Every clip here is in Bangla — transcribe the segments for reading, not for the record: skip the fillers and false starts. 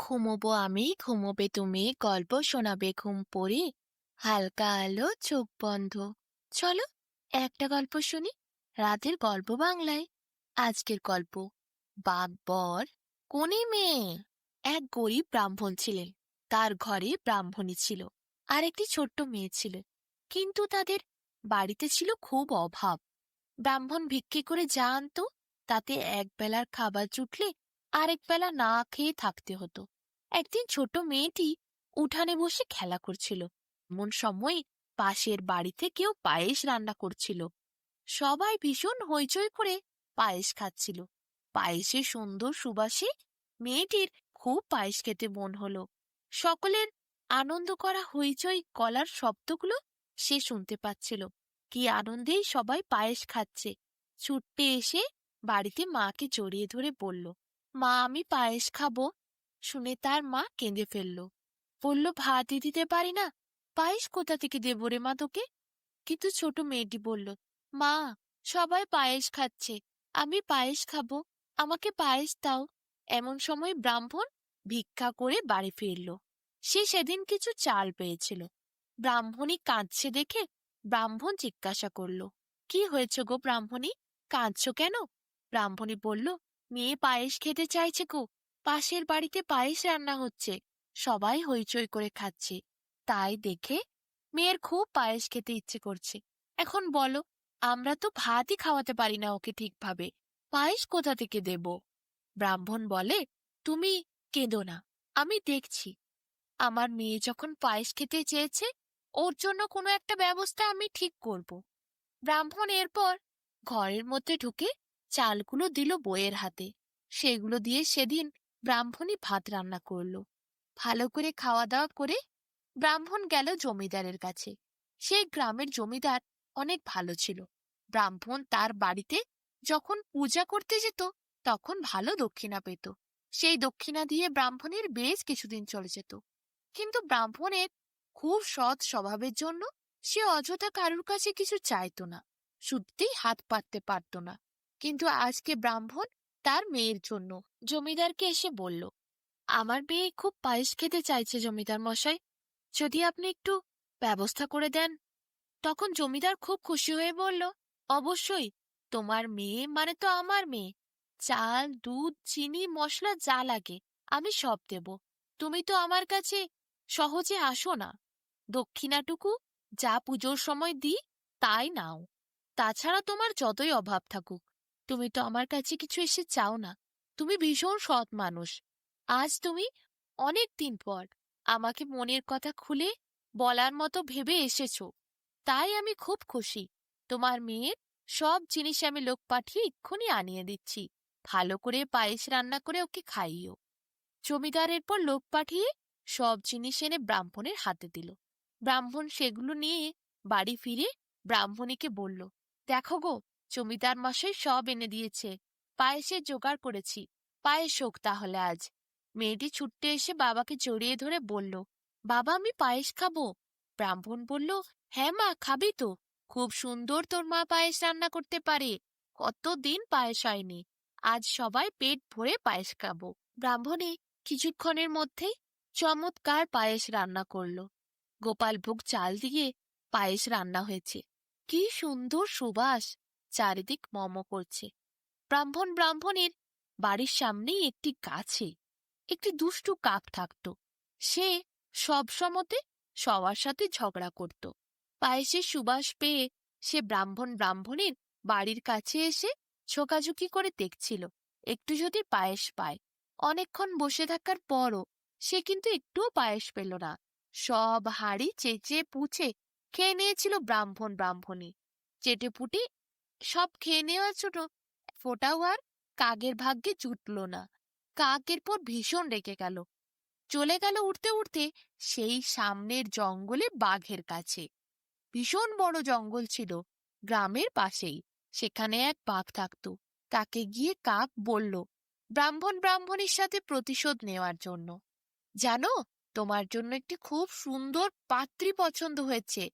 ঘুমোবো আমি, ঘুমোবে তুমি, গল্প শোনাবে ঘুম পড়ে, হালকা আলো চোখ বন্ধ। চলো একটা গল্প শুনি, রাতের গল্প বাংলায়। আজকের গল্প, বাঘবর কোনে মেয়ে। এক গরিব ব্রাহ্মণ ছিলেন, তার ঘরে ব্রাহ্মণী ছিল আর একটি ছোট্ট মেয়ে ছিল। কিন্তু তাদের বাড়িতে ছিল খুব অভাব। ব্রাহ্মণ ভিক্ষে করে যা আনতো তাতে এক বেলার খাবার জুটলে আরেক বেলা না খেয়ে থাকতে হতো। একদিন ছোট মেয়েটি উঠানে বসে খেলা করছিল, এমন সময় পাশের বাড়িতে কেউ পায়েস রান্না করছিল। সবাই ভীষণ হইচই করে পায়েস খাচ্ছিল। পায়েসের সুন্দর সুবাসে মেয়েটির খুব পায়েস খেতে মন হলো। সকলের আনন্দ করা হইচই গলার শব্দগুলো সে শুনতে পাচ্ছিল। কি আনন্দেই সবাই পায়েস খাচ্ছে। ছুটতে এসে বাড়িতে মাকে জড়িয়ে ধরে বলল, মা আমি পায়েস খাবো। শুনে তার মা কেঁদে ফেলল, বলল ভাতই দিতে পারি না, পায়েস কোথা থেকে দেবো রে মা তোকে। কিন্তু ছোট মেয়েটি বলল, মা সবাই পায়েস খাচ্ছে, আমি পায়েস খাবো, আমাকে পায়েস দাও। এমন সময় ব্রাহ্মণ ভিক্ষা করে বাড়ি ফিরল। সে সেদিন কিছু চাল পেয়েছিল। ব্রাহ্মণী কাঁদছে দেখে ব্রাহ্মণ জিজ্ঞাসা করল, কি হয়েছে গো ব্রাহ্মণী, কাঁদছ কেন? ব্রাহ্মণী বলল, মেয়ে পায়েস খেতে চাইছে গো, পাশের বাড়িতে পায়েস রান্না হচ্ছে, সবাই হইচই করে খাচ্ছে, তাই দেখে মেয়ের খুব পায়েস খেতে ইচ্ছে করছে। এখন বলো, আমরা তো ভাতই খাওয়াতে পারি না ওকে ঠিকভাবে, পায়েস কোথা থেকে দেব? ব্রাহ্মণ বলে, তুমি কেঁদো না, আমি দেখছি। আমার মেয়ে যখন পায়েস খেতে চেয়েছে, ওর জন্য কোনো একটা ব্যবস্থা আমি ঠিক করব। ব্রাহ্মণ এরপর ঘরের মধ্যে ঢুকে চালগুলো দিল বউয়ের হাতে। সেগুলো দিয়ে সেদিন ব্রাহ্মণই ভাত রান্না করলো। ভালো করে খাওয়া দাওয়া করে ব্রাহ্মণ গেল জমিদারের কাছে। সেই গ্রামের জমিদার অনেক ভালো ছিল। ব্রাহ্মণ তার বাড়িতে যখন পূজা করতে যেত তখন ভালো দক্ষিণা পেত। সেই দক্ষিণা দিয়ে ব্রাহ্মণের বেশ কিছুদিন চলে যেত। কিন্তু ব্রাহ্মণের খুব সৎ স্বভাবের জন্য সে অযথা কারুর কাছে কিছু চাইতো না, সত্যিই হাত পাততে পারত না। কিন্তু আজকে ব্রাহ্মণ তার মেয়ের জন্য জমিদারকে এসে বলল, আমার মেয়ে খুব পায়েস খেতে চাইছে জমিদার মশাই, যদি আপনি একটু ব্যবস্থা করে দেন। তখন জমিদার খুব খুশি হয়ে বলল, অবশ্যই, তোমার মেয়ে মানে তো আমার মেয়ে, চাল দুধ চিনি মশলা যা লাগে আমি সব দেব। তুমি তো আমার কাছে সহজে আসো না, দক্ষিণাটুকু যা পুজোর সময় দিই তাই নাও। তাছাড়া তোমার যতই অভাব থাকুক, তুমি তো আমার কাছে কিছু এসে চাও না। তুমি ভীষণ সৎ মানুষ। আজ তুমি অনেক দিন পর আমাকে মনের কথা খুলে বলার মতো ভেবে এসেছো, তাই আমি খুব খুশি। তোমার মেয়ের সব জিনিস আমি লোক পাঠিয়ে এক্ষুনি আনিয়ে দিচ্ছি। ভালো করে পায়েস রান্না করে ওকে খাইও। জমিদার এরপর লোক পাঠিয়ে সব জিনিস এনে ব্রাহ্মণের হাতে দিল। ব্রাহ্মণ সেগুলো নিয়ে বাড়ি ফিরে ব্রাহ্মণীকে বলল, দেখো গো, জমিদার মশাই সব এনে দিয়েছে, পায়েসের জোগাড় করেছি, পায়েস হোক তাহলে আজ। মেয়েটি ছুটতে এসে বাবাকে জড়িয়ে ধরে বলল, বাবা আমি পায়েস খাবো। ব্রাহ্মণ বলল, হ্যাঁ মা খাবি তো, খুব সুন্দর তোর মা পায়েস রান্না করতে পারে, কতদিন পায়েস হয়নি, আজ সবাই পেট ভরে পায়েস খাবো। ব্রাহ্মণী কিছুক্ষণের মধ্যেই চমৎকার পায়েস রান্না করল। গোপালভোগ চাল দিয়ে পায়েস রান্না হয়েছে, কি সুন্দর সুবাস, চারিদিক মম করছে। ব্রাহ্মণের বাড়ির সামনেই একটি গাছে একটি দুষ্টু কাক থাকত। সে সব সময়তে সবার সাথে ঝগড়া করত। পায়েসের সুবাস পেয়ে সে ব্রাহ্মণের বাড়ির কাছে এসে ঝোঁকাঝুঁকি করে দেখছিল একটু যদি পায়েস পায়। অনেকক্ষণ বসে থাকার পরও সে কিন্তু একটুও পায়েস পেল না। সব হাঁড়ি চেঁচে পুছে খেয়ে নিয়েছিল ব্রাহ্মণী। চেটেপুটি সব খেয়ে নেওয়ার জন্য ফোঁটাও আর কাকের ভাগ্যে জুটল না। কাক এরপর ভীষণ রেগে গেল, চলে গেল উঠতে উঠতে সেই সামনের জঙ্গলে বাঘের কাছে। ভীষণ বড় জঙ্গল ছিল গ্রামের পাশেই, সেখানে এক বাঘ থাকত। তাকে গিয়ে কাক বলল ব্রাহ্মণীর সাথে প্রতিশোধ নেওয়ার জন্য, জানো, তোমার জন্য একটি খুব সুন্দর পাত্রী পছন্দ হয়েছে,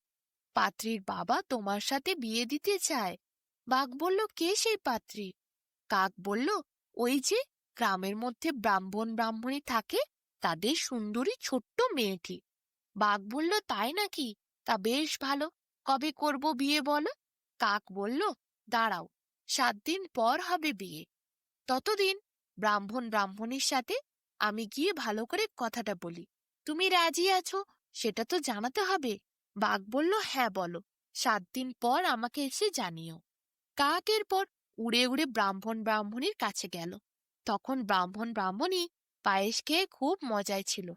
পাত্রীর বাবা তোমার সাথে বিয়ে দিতে চায়। বাঘ বলল, কে সেই পাত্রী? কাক বলল, ওই যে গ্রামের মধ্যে ব্রাহ্মণী থাকে, তাদের সুন্দরী ছোট্ট মেয়েটি। বাঘ বলল, তাই নাকি? তা বেশ ভালো। কবে করব বিয়ে বলো? কাক বলল, দাঁড়াও, 7 দিন পর হবে বিয়ে। ততদিন ব্রাহ্মণীর সাথে আমি গিয়ে ভালো করে কথাটা বলি। তুমি রাজি আছো সেটা তো জানাতে হবে। বাঘ বলল, হ্যাঁ বলো, 7 দিন পর আমাকে এসে জানিও। কাক এরপর উড়ে উড়ে ব্রাহ্মণীর কাছে গেল। তখন ব্রাহ্মণী পায়েস খেয়ে খুব মজায় ছিল।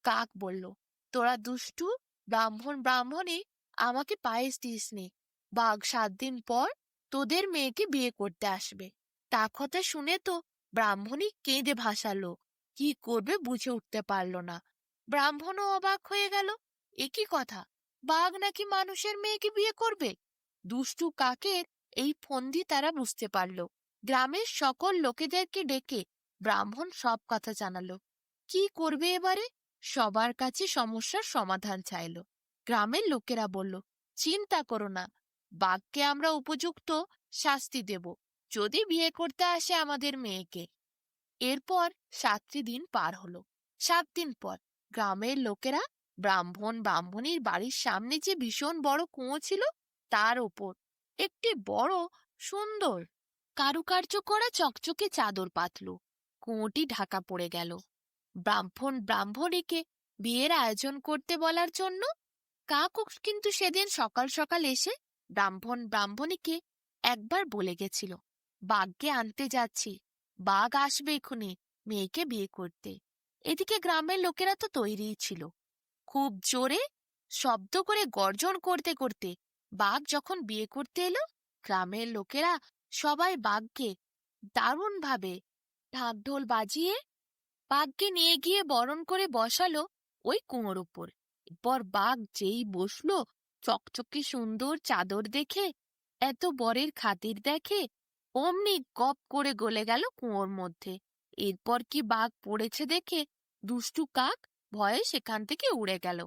কাক বলল, তোরা দুষ্টু ব্রাহ্মণী, আমাকে পায়েস দিসনি। বাঘ 7 দিন পর তোদের মেয়েকে বিয়ে করতে আসবে। তা কথা শুনে তো ব্রাহ্মণী কেঁদে ভাসালো। কি করবে বুঝে উঠতে পারল না। ব্রাহ্মণও অবাক হয়ে গেল। এ কি কথা, বাঘ নাকি মানুষের মেয়েকে বিয়ে করবে? দুষ্টু কাকের এই ফন্দি তারা বুঝতে পারল। গ্রামের সকল লোকেদেরকে ডেকে ব্রাহ্মণ সব কথা জানালো। কি করবে এবারে? সবার কাছে সমস্যার সমাধান চাইল। গ্রামের লোকেরা বলল, চিন্তা করো না, বাঘকে আমরা উপযুক্ত শাস্তি দেব যদি বিয়ে করতে আসে আমাদের মেয়েকে। এরপর 7টি দিন পার হলো। 7 দিন পর গ্রামের লোকেরা ব্রাহ্মণীর বাড়ির সামনে যে ভীষণ বড় কুয়ো ছিল তার ওপর একটি বড় সুন্দর কারুকার্য করা চকচকে চাদর পাতল। কুয়োটি ঢাকা পড়ে গেল। ব্রাহ্মণীকে বিয়ের আয়োজন করতে বলার জন্য কাকও কিন্তু সেদিন সকাল সকাল এসে ব্রাহ্মণীকে একবার বলে গেছিল, বাঘকে আনতে যাচ্ছি, বাঘ আসবে এক্ষুনি মেয়েকে বিয়ে করতে। এদিকে গ্রামের লোকেরা তো তৈরিই ছিল। খুব জোরে শব্দ করে গর্জন করতে করতে বাঘ যখন বিয়ে করতে এলো, গ্রামের লোকেরা সবাই বাঘকে দারুণভাবে ঢাক ঢোল বাজিয়ে বাঘকে নিয়ে গিয়ে বরণ করে বসালো ওই কুয়োর উপর। এরপর বাঘ যেই বসলো, চকচকে সুন্দর চাদর দেখে, এত বরের খাতির দেখে, অমনি গপ করে গলে গেল কুয়োর মধ্যে। এরপর কি বাঘ পড়েছে দেখে দুষ্টু কাক ভয়ে সেখান থেকে উড়ে গেল।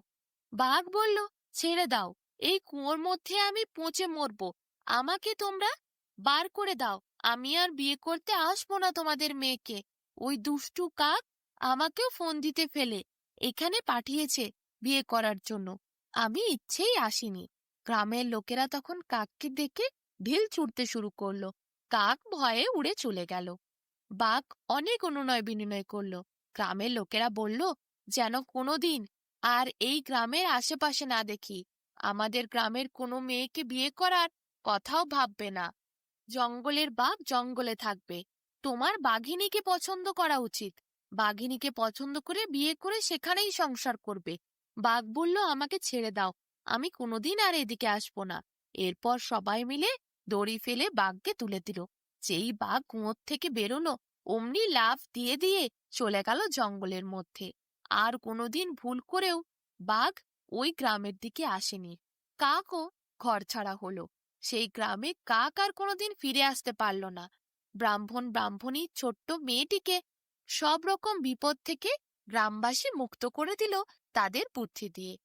বাঘ বলল, ছেড়ে দাও, এই কুয়োর মধ্যে আমি পচে মরবো, আমাকে তোমরা বার করে দাও, আমি আর বিয়ে করতে আসবো না তোমাদের মেয়েকে। ওই দুষ্টু কাক আমাকেও ফোন দিতে ফেলে এখানে পাঠিয়েছে বিয়ে করার জন্য, আমি ইচ্ছেই আসিনি। গ্রামের লোকেরা তখন কাককে দেখে ঢিল ছুটতে শুরু করলো। কাক ভয়ে উড়ে চলে গেল। বাঘ অনেক অনুনয় বিনয় করলো। গ্রামের লোকেরা বলল, যেন কোনোদিন আর এই গ্রামের আশেপাশে না দেখি, আমাদের গ্রামের কোনো মেয়েকে বিয়ে করার কথাও ভাববে না। জঙ্গলের বাঘ জঙ্গলে থাকবে, তোমার বাঘিনীকে পছন্দ করা উচিত, বাঘিনীকে পছন্দ করে বিয়ে করে সেখানেই সংসার করবে। বাঘ বলল, আমাকে ছেড়ে দাও, আমি কোনোদিন আর এদিকে আসবো না। এরপর সবাই মিলে দড়ি ফেলে বাঘকে তুলে দিল। যেই বাঘ কুয়োর থেকে বেরোলো, অমনি লাফ দিয়ে দিয়ে চলে গেল জঙ্গলের মধ্যে। আর কোনোদিন ভুল করেও বাঘ ওই গ্রামের দিকে আসেনি। কাকও ঘরছাড়া হলো। সেই গ্রামে কাক আর কোনোদিন ফিরে আসতে পারল না। ব্রাহ্মণী ছোট্ট মেয়েটিকে সব রকম বিপদ থেকে গ্রামবাসী মুক্ত করে দিল তাদের বুদ্ধি দিয়ে।